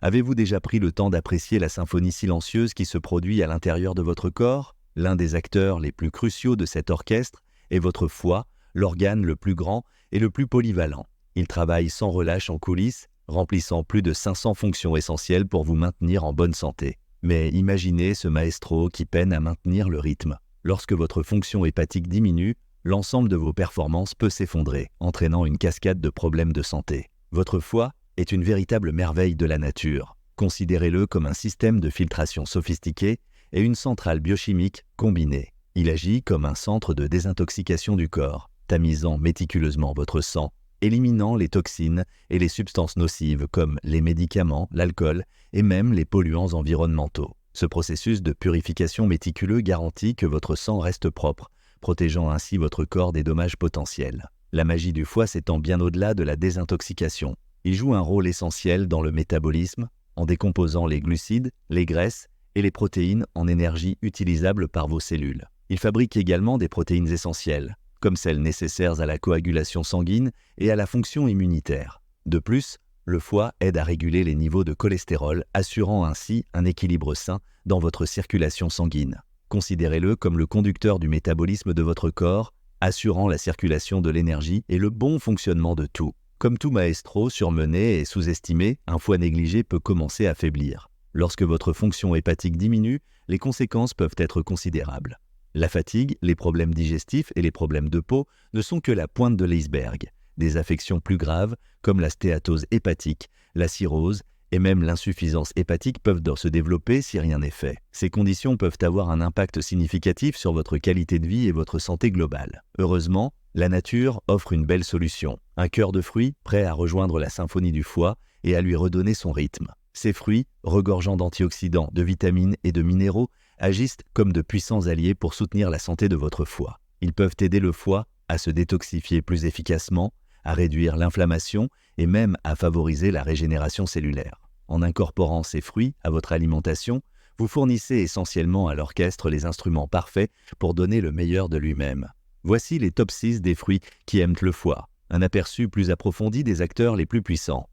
Avez-vous déjà pris le temps d'apprécier la symphonie silencieuse qui se produit à l'intérieur de votre corps? L'un des acteurs les plus cruciaux de cet orchestre est votre foie, l'organe le plus grand et le plus polyvalent. Il travaille sans relâche en coulisses, remplissant plus de 500 fonctions essentielles pour vous maintenir en bonne santé. Mais imaginez ce maestro qui peine à maintenir le rythme. Lorsque votre fonction hépatique diminue, l'ensemble de vos performances peut s'effondrer, entraînant une cascade de problèmes de santé. Votre foie est une véritable merveille de la nature. Considérez-le comme un système de filtration sophistiqué et une centrale biochimique combinée. Il agit comme un centre de désintoxication du corps, tamisant méticuleusement votre sang, éliminant les toxines et les substances nocives comme les médicaments, l'alcool et même les polluants environnementaux. Ce processus de purification méticuleux garantit que votre sang reste propre, protégeant ainsi votre corps des dommages potentiels. La magie du foie s'étend bien au-delà de la désintoxication. Il joue un rôle essentiel dans le métabolisme, en décomposant les glucides, les graisses et les protéines en énergie utilisable par vos cellules. Il fabrique également des protéines essentielles, comme celles nécessaires à la coagulation sanguine et à la fonction immunitaire. De plus, le foie aide à réguler les niveaux de cholestérol, assurant ainsi un équilibre sain dans votre circulation sanguine. Considérez-le comme le conducteur du métabolisme de votre corps, assurant la circulation de l'énergie et le bon fonctionnement de tout. Comme tout maestro surmené et sous-estimé, un foie négligé peut commencer à faiblir. Lorsque votre fonction hépatique diminue, les conséquences peuvent être considérables. La fatigue, les problèmes digestifs et les problèmes de peau ne sont que la pointe de l'iceberg. Des affections plus graves, comme la stéatose hépatique, la cirrhose et même l'insuffisance hépatique peuvent se développer si rien n'est fait. Ces conditions peuvent avoir un impact significatif sur votre qualité de vie et votre santé globale. Heureusement, la nature offre une belle solution, un cœur de fruits prêt à rejoindre la symphonie du foie et à lui redonner son rythme. Ces fruits, regorgeant d'antioxydants, de vitamines et de minéraux, agissent comme de puissants alliés pour soutenir la santé de votre foie. Ils peuvent aider le foie à se détoxifier plus efficacement, à réduire l'inflammation et même à favoriser la régénération cellulaire. En incorporant ces fruits à votre alimentation, vous fournissez essentiellement à l'orchestre les instruments parfaits pour donner le meilleur de lui-même. Voici les top 6 des fruits qui aiment le foie. Un aperçu plus approfondi des acteurs les plus puissants.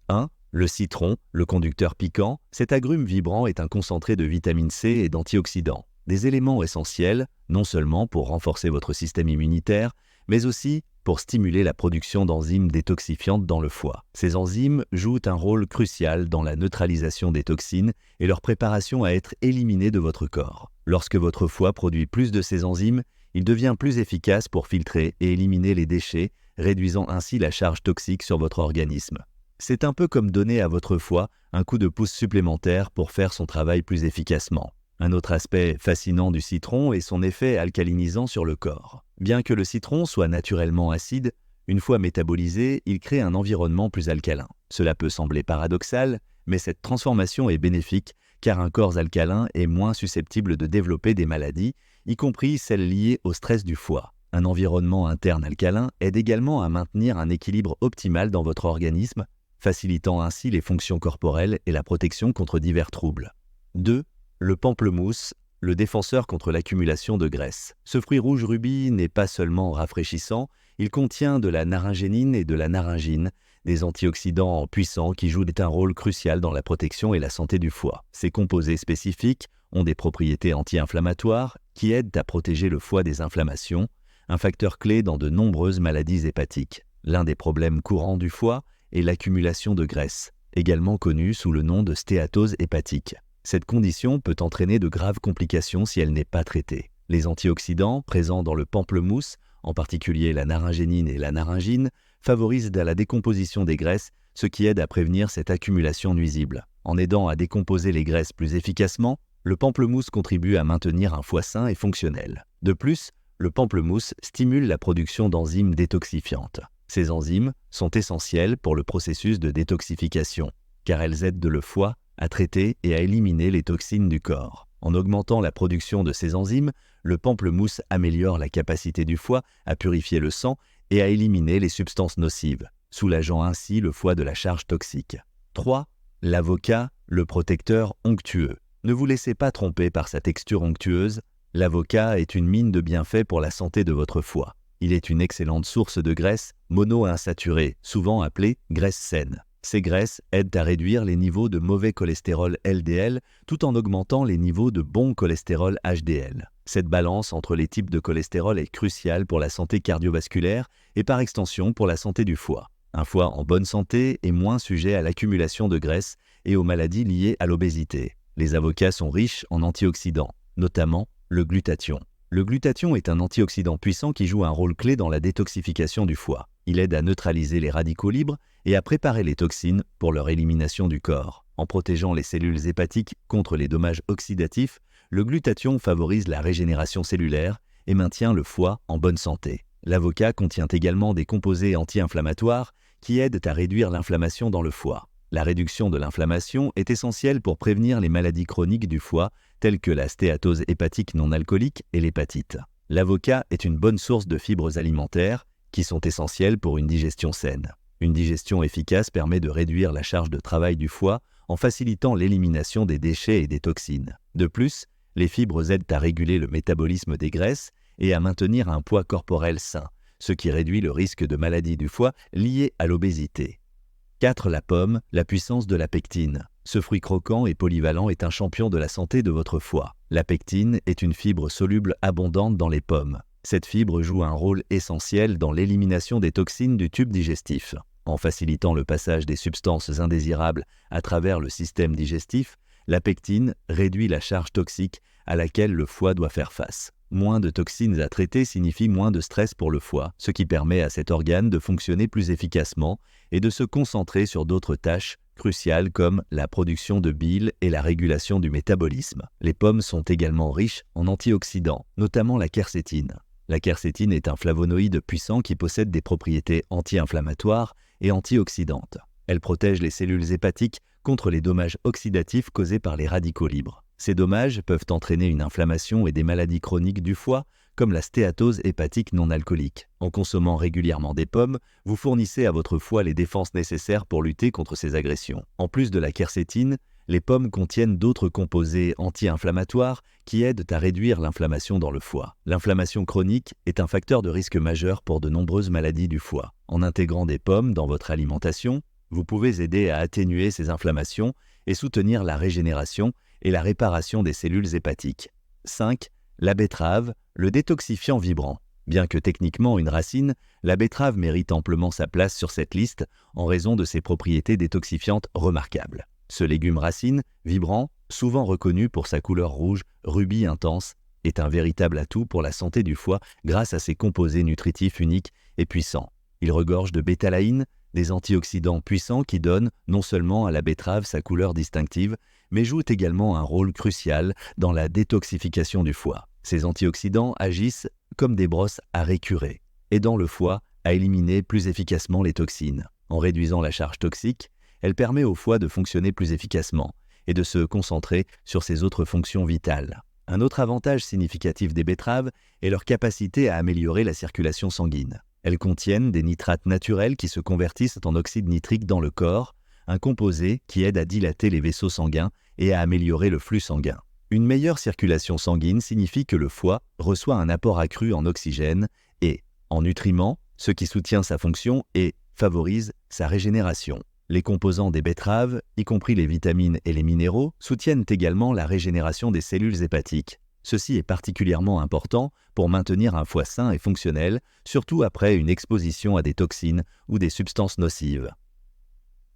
1. Le citron, le conducteur piquant. Cet agrume vibrant est un concentré de vitamine C et d'antioxydants. Des éléments essentiels, non seulement pour renforcer votre système immunitaire, mais aussi pour stimuler la production d'enzymes détoxifiantes dans le foie. Ces enzymes jouent un rôle crucial dans la neutralisation des toxines et leur préparation à être éliminées de votre corps. Lorsque votre foie produit plus de ces enzymes, il devient plus efficace pour filtrer et éliminer les déchets, réduisant ainsi la charge toxique sur votre organisme. C'est un peu comme donner à votre foie un coup de pouce supplémentaire pour faire son travail plus efficacement. Un autre aspect fascinant du citron est son effet alcalinisant sur le corps. Bien que le citron soit naturellement acide, une fois métabolisé, il crée un environnement plus alcalin. Cela peut sembler paradoxal, mais cette transformation est bénéfique car un corps alcalin est moins susceptible de développer des maladies, y compris celles liées au stress du foie. Un environnement interne alcalin aide également à maintenir un équilibre optimal dans votre organisme, facilitant ainsi les fonctions corporelles et la protection contre divers troubles. 2. Le pamplemousse, le défenseur contre l'accumulation de graisse. Ce fruit rouge rubis n'est pas seulement rafraîchissant, il contient de la naringénine et de la naringine, des antioxydants puissants qui jouent un rôle crucial dans la protection et la santé du foie. Ces composés spécifiques ont des propriétés anti-inflammatoires qui aident à protéger le foie des inflammations, un facteur clé dans de nombreuses maladies hépatiques. L'un des problèmes courants du foie est l'accumulation de graisse, également connue sous le nom de stéatose hépatique. Cette condition peut entraîner de graves complications si elle n'est pas traitée. Les antioxydants présents dans le pamplemousse, en particulier la naringénine et la naringine, favorisent la décomposition des graisses, ce qui aide à prévenir cette accumulation nuisible. En aidant à décomposer les graisses plus efficacement, le pamplemousse contribue à maintenir un foie sain et fonctionnel. De plus, le pamplemousse stimule la production d'enzymes détoxifiantes. Ces enzymes sont essentielles pour le processus de détoxification, car elles aident le foie à traiter et à éliminer les toxines du corps. En augmentant la production de ces enzymes, le pamplemousse améliore la capacité du foie à purifier le sang et à éliminer les substances nocives, soulageant ainsi le foie de la charge toxique. 3. L'avocat, le protecteur onctueux. Ne vous laissez pas tromper par sa texture onctueuse. L'avocat est une mine de bienfaits pour la santé de votre foie. Il est une excellente source de graisse monoinsaturée, souvent appelée graisse saine. Ces graisses aident à réduire les niveaux de mauvais cholestérol LDL tout en augmentant les niveaux de bon cholestérol HDL. Cette balance entre les types de cholestérol est cruciale pour la santé cardiovasculaire et par extension pour la santé du foie. Un foie en bonne santé est moins sujet à l'accumulation de graisse et aux maladies liées à l'obésité. Les avocats sont riches en antioxydants, notamment le glutathion. Le glutathion est un antioxydant puissant qui joue un rôle clé dans la détoxification du foie. Il aide à neutraliser les radicaux libres et à préparer les toxines pour leur élimination du corps. En protégeant les cellules hépatiques contre les dommages oxydatifs, le glutathion favorise la régénération cellulaire et maintient le foie en bonne santé. L'avocat contient également des composés anti-inflammatoires qui aident à réduire l'inflammation dans le foie. La réduction de l'inflammation est essentielle pour prévenir les maladies chroniques du foie telles que la stéatose hépatique non alcoolique et l'hépatite. L'avocat est une bonne source de fibres alimentaires qui sont essentielles pour une digestion saine. Une digestion efficace permet de réduire la charge de travail du foie en facilitant l'élimination des déchets et des toxines. De plus, les fibres aident à réguler le métabolisme des graisses et à maintenir un poids corporel sain, ce qui réduit le risque de maladies du foie liées à l'obésité. 4. La pomme, la puissance de la pectine. Ce fruit croquant et polyvalent est un champion de la santé de votre foie. La pectine est une fibre soluble abondante dans les pommes. Cette fibre joue un rôle essentiel dans l'élimination des toxines du tube digestif. En facilitant le passage des substances indésirables à travers le système digestif, la pectine réduit la charge toxique à laquelle le foie doit faire face. Moins de toxines à traiter signifie moins de stress pour le foie, ce qui permet à cet organe de fonctionner plus efficacement et de se concentrer sur d'autres tâches cruciales comme la production de bile et la régulation du métabolisme. Les pommes sont également riches en antioxydants, notamment la quercétine. La quercétine est un flavonoïde puissant qui possède des propriétés anti-inflammatoires et antioxydantes. Elle protège les cellules hépatiques contre les dommages oxydatifs causés par les radicaux libres. Ces dommages peuvent entraîner une inflammation et des maladies chroniques du foie, comme la stéatose hépatique non alcoolique. En consommant régulièrement des pommes, vous fournissez à votre foie les défenses nécessaires pour lutter contre ces agressions. En plus de la quercétine, les pommes contiennent d'autres composés anti-inflammatoires qui aident à réduire l'inflammation dans le foie. L'inflammation chronique est un facteur de risque majeur pour de nombreuses maladies du foie. En intégrant des pommes dans votre alimentation, vous pouvez aider à atténuer ces inflammations et soutenir la régénération et la réparation des cellules hépatiques. 5. La betterave, le détoxifiant vibrant. Bien que techniquement une racine, la betterave mérite amplement sa place sur cette liste en raison de ses propriétés détoxifiantes remarquables. Ce légume racine, vibrant, souvent reconnu pour sa couleur rouge, rubis intense, est un véritable atout pour la santé du foie grâce à ses composés nutritifs uniques et puissants. Il regorge de bétalaïne, des antioxydants puissants qui donnent non seulement à la betterave sa couleur distinctive, mais jouent également un rôle crucial dans la détoxification du foie. Ces antioxydants agissent comme des brosses à récurer, aidant le foie à éliminer plus efficacement les toxines. En réduisant la charge toxique, elle permet au foie de fonctionner plus efficacement et de se concentrer sur ses autres fonctions vitales. Un autre avantage significatif des betteraves est leur capacité à améliorer la circulation sanguine. Elles contiennent des nitrates naturels qui se convertissent en oxyde nitrique dans le corps, un composé qui aide à dilater les vaisseaux sanguins et à améliorer le flux sanguin. Une meilleure circulation sanguine signifie que le foie reçoit un apport accru en oxygène et en nutriments, ce qui soutient sa fonction et favorise sa régénération. Les composants des betteraves, y compris les vitamines et les minéraux, soutiennent également la régénération des cellules hépatiques. Ceci est particulièrement important pour maintenir un foie sain et fonctionnel, surtout après une exposition à des toxines ou des substances nocives.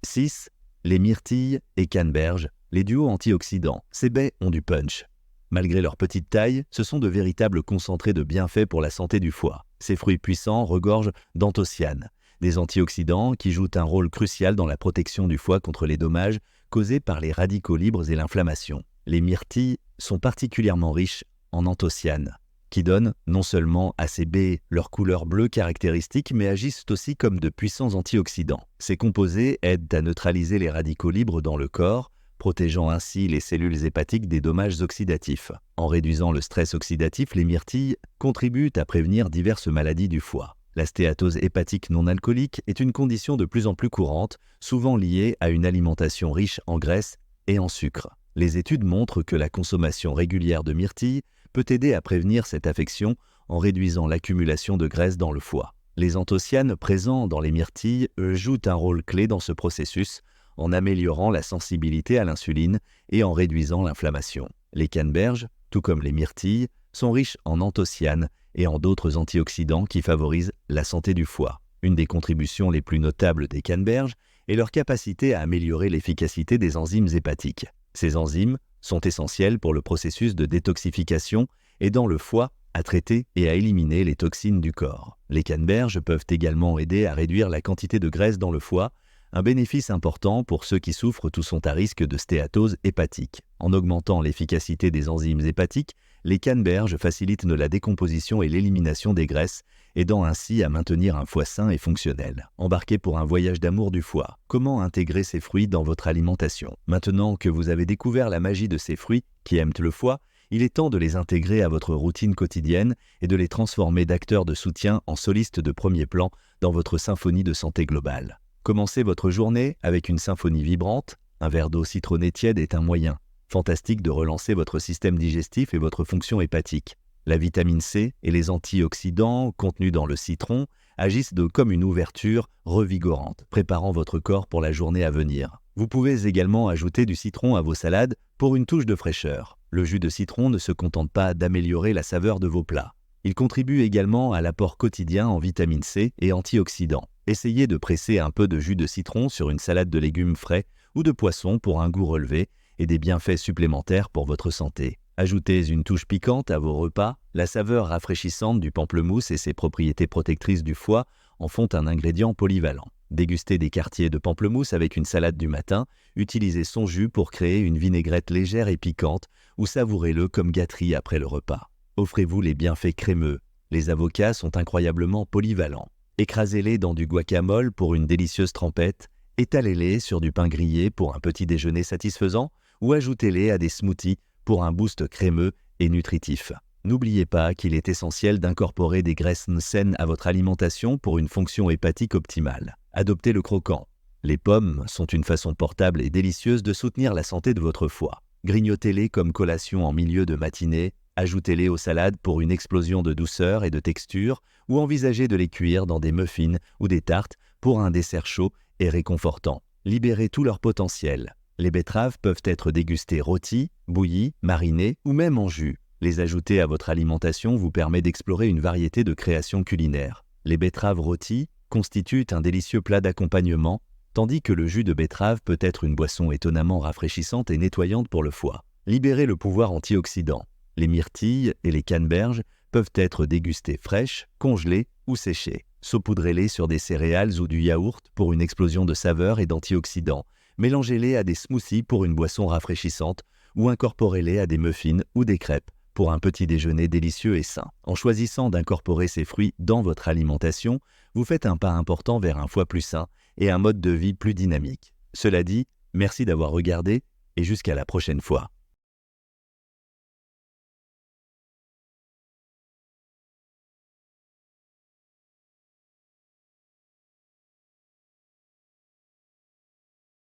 6. Les myrtilles et canneberges, les duos antioxydants. Ces baies ont du punch. Malgré leur petite taille, ce sont de véritables concentrés de bienfaits pour la santé du foie. Ces fruits puissants regorgent d'anthocyanes, des antioxydants qui jouent un rôle crucial dans la protection du foie contre les dommages causés par les radicaux libres et l'inflammation. Les myrtilles sont particulièrement riches en anthocyanes, qui donnent non seulement à ces baies leur couleur bleue caractéristique, mais agissent aussi comme de puissants antioxydants. Ces composés aident à neutraliser les radicaux libres dans le corps, protégeant ainsi les cellules hépatiques des dommages oxydatifs. En réduisant le stress oxydatif, les myrtilles contribuent à prévenir diverses maladies du foie. La stéatose hépatique non alcoolique est une condition de plus en plus courante, souvent liée à une alimentation riche en graisse et en sucre. Les études montrent que la consommation régulière de myrtilles peut aider à prévenir cette affection en réduisant l'accumulation de graisse dans le foie. Les anthocyanes présents dans les myrtilles jouent un rôle clé dans ce processus en améliorant la sensibilité à l'insuline et en réduisant l'inflammation. Les canneberges, tout comme les myrtilles, sont riches en anthocyanes et en d'autres antioxydants qui favorisent la santé du foie. Une des contributions les plus notables des canneberges est leur capacité à améliorer l'efficacité des enzymes hépatiques. Ces enzymes sont essentielles pour le processus de détoxification, aidant le foie à traiter et à éliminer les toxines du corps. Les canneberges peuvent également aider à réduire la quantité de graisse dans le foie, un bénéfice important pour ceux qui souffrent ou sont à risque de stéatose hépatique. En augmentant l'efficacité des enzymes hépatiques, les canneberges facilitent la décomposition et l'élimination des graisses, aidant ainsi à maintenir un foie sain et fonctionnel. Embarquez pour un voyage d'amour du foie. Comment intégrer ces fruits dans votre alimentation? Maintenant que vous avez découvert la magie de ces fruits qui aiment le foie, il est temps de les intégrer à votre routine quotidienne et de les transformer d'acteurs de soutien en solistes de premier plan dans votre symphonie de santé globale. Commencez votre journée avec une symphonie vibrante. Un verre d'eau citronnée tiède est un moyen fantastique de relancer votre système digestif et votre fonction hépatique. La vitamine C et les antioxydants contenus dans le citron agissent comme une ouverture revigorante, préparant votre corps pour la journée à venir. Vous pouvez également ajouter du citron à vos salades pour une touche de fraîcheur. Le jus de citron ne se contente pas d'améliorer la saveur de vos plats. Il contribue également à l'apport quotidien en vitamine C et antioxydants. Essayez de presser un peu de jus de citron sur une salade de légumes frais ou de poisson pour un goût relevé et des bienfaits supplémentaires pour votre santé. Ajoutez une touche piquante à vos repas. La saveur rafraîchissante du pamplemousse et ses propriétés protectrices du foie en font un ingrédient polyvalent. Dégustez des quartiers de pamplemousse avec une salade du matin, utilisez son jus pour créer une vinaigrette légère et piquante ou savourez-le comme gâterie après le repas. Offrez-vous les bienfaits crémeux. Les avocats sont incroyablement polyvalents. Écrasez-les dans du guacamole pour une délicieuse trempette, étalez-les sur du pain grillé pour un petit déjeuner satisfaisant ou ajoutez-les à des smoothies pour un boost crémeux et nutritif. N'oubliez pas qu'il est essentiel d'incorporer des graisses saines à votre alimentation pour une fonction hépatique optimale. Adoptez le croquant. Les pommes sont une façon portable et délicieuse de soutenir la santé de votre foie. Grignotez-les comme collation en milieu de matinée, ajoutez-les aux salades pour une explosion de douceur et de texture ou envisagez de les cuire dans des muffins ou des tartes pour un dessert chaud et réconfortant. Libérez tout leur potentiel. Les betteraves peuvent être dégustées rôties, bouillies, marinées ou même en jus. Les ajouter à votre alimentation vous permet d'explorer une variété de créations culinaires. Les betteraves rôties constituent un délicieux plat d'accompagnement, tandis que le jus de betterave peut être une boisson étonnamment rafraîchissante et nettoyante pour le foie. Libérez le pouvoir antioxydant. Les myrtilles et les canneberges peuvent être dégustées fraîches, congelées ou séchées. Saupoudrez-les sur des céréales ou du yaourt pour une explosion de saveurs et d'antioxydants. Mélangez-les à des smoothies pour une boisson rafraîchissante ou incorporez-les à des muffins ou des crêpes pour un petit déjeuner délicieux et sain. En choisissant d'incorporer ces fruits dans votre alimentation, vous faites un pas important vers un foie plus sain et un mode de vie plus dynamique. Cela dit, merci d'avoir regardé et jusqu'à la prochaine fois.